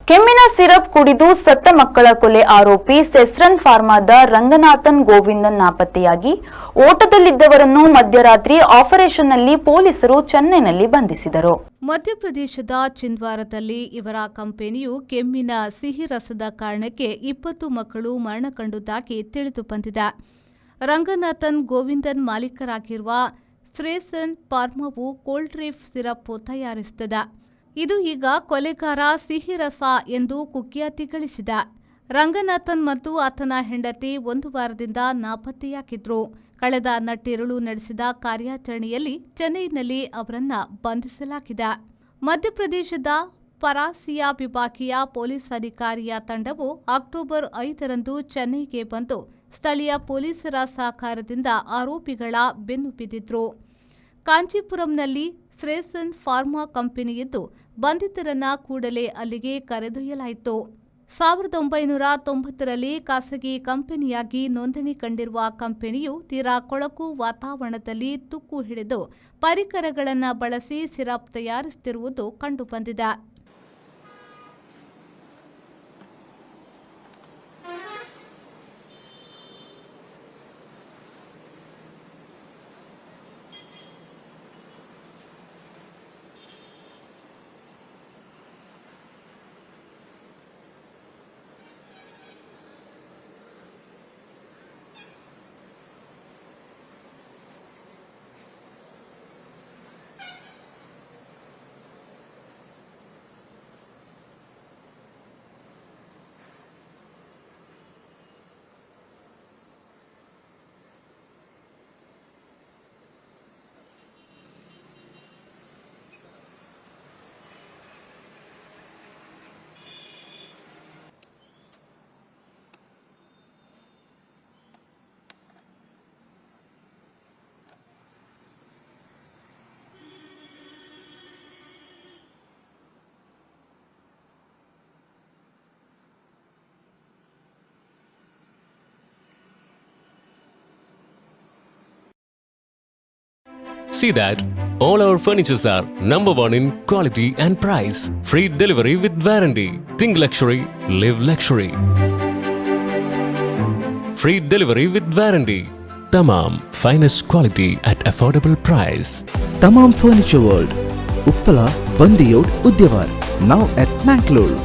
ಕೆಮ್ಮಿನ syrup ಕುಡಿದು ಸತ್ತ ಮಕ್ಕಳ ಕೊಲೆ ಆರೋಪಿ ಸೆಸ್ರನ್ ಫಾರ್ಮಾದ ರಂಗನಾಥನ್ ಗೋವಿಂದನ್ ನಾಪತ್ತೆಯಾಗಿ ಓಟದಲ್ಲಿದ್ದವರನ್ನು ಮಧ್ಯರಾತ್ರಿ ಆಪರೇಷನ್ನಲ್ಲಿ ಪೊಲೀಸರು ಚೆನ್ನೈನಲ್ಲಿ ಬಂಧಿಸಿದರು. ಮಧ್ಯಪ್ರದೇಶದ ಚಿಂದ್ವಾರದಲ್ಲಿ ಇವರ ಕಂಪನಿಯು ಕೆಮ್ಮಿನ ಸಿಹಿ ರಸದ ಕಾರಣಕ್ಕೆ 20 ಮಕ್ಕಳು ಮರಣ ಕಂಡುದಾಗಿ ತಿಳಿದು ಬಂದಿದೆ. ರಂಗನಾಥನ್ ಗೋವಿಂದನ್ ಮಾಲೀಕರಾಗಿರುವ ಸೆಸ್ರನ್ ಫಾರ್ಮಾವು ಕೋಲ್ಡ್ ರಿಫ್ ಸಿರಪ್ ತಯಾರಿಸುತ್ತದೆ. ಇದು ಈಗ ಕೊಲೆಗಾರ ಸಿಹಿ ರಸ ಎಂದು ಕುಖ್ಯಾತಿ ಗಳಿಸಿದೆ. ರಂಗನಾಥನ್ ಮತ್ತು ಆತನ ಹೆಂಡತಿ 1 ವಾರದಿಂದ ನಾಪತ್ತೆಯಾಗಿದ್ರು. ಕಳೆದ ನಟ್ಟಿರುಳು ನಡೆಸಿದ ಕಾರ್ಯಾಚರಣೆಯಲ್ಲಿ ಚೆನ್ನೈನಲ್ಲಿ ಅವರನ್ನು ಬಂಧಿಸಲಾಗಿದೆ. ಮಧ್ಯಪ್ರದೇಶದ ಪರಾಸಿಯಾ ವಿಭಾಗೀಯ ಪೊಲೀಸ್ ಅಧಿಕಾರಿಯ ತಂಡವು ಅಕ್ಟೋಬರ್ 5ರಂದು ಚೆನ್ನೈಗೆ ಬಂದು ಸ್ಥಳೀಯ ಪೊಲೀಸರ ಸಹಕಾರದಿಂದ ಆರೋಪಿಗಳ ಬೆನ್ನು ಬಿದ್ದಿದ್ರು. ಕಾಂಚೀಪುರಂನಲ್ಲಿ ಸೆಸ್ರನ್ ಫಾರ್ಮಾ ಕಂಪನಿಯಿದ್ದು ಬಂಧಿತರನ್ನ ಕೂಡಲೇ ಅಲ್ಲಿಗೆ ಕರೆದೊಯ್ಯಲಾಯಿತು. 1990ರಲ್ಲಿ ಖಾಸಗಿ ಕಂಪನಿಯಾಗಿ ನೋಂದಣಿ ಕಂಡಿರುವ ಕಂಪನಿಯು ತೀರಾ ಕೊಳಕು ವಾತಾವರಣದಲ್ಲಿ ತುಕ್ಕು ಹಿಡಿದು ಪರಿಕರಗಳನ್ನು ಬಳಸಿ ಸಿರಪ್ ತಯಾರಿಸುತ್ತಿರುವುದು ಕಂಡುಬಂದಿದೆ. See that all our furnitures are number 1 in quality and price. Free delivery with warranty. Think luxury, live luxury. Free delivery with warranty. Tamam finest quality at affordable price. Tamam Furniture World, Uppala, Bandiyod, Udyawar. Now at Mangalore.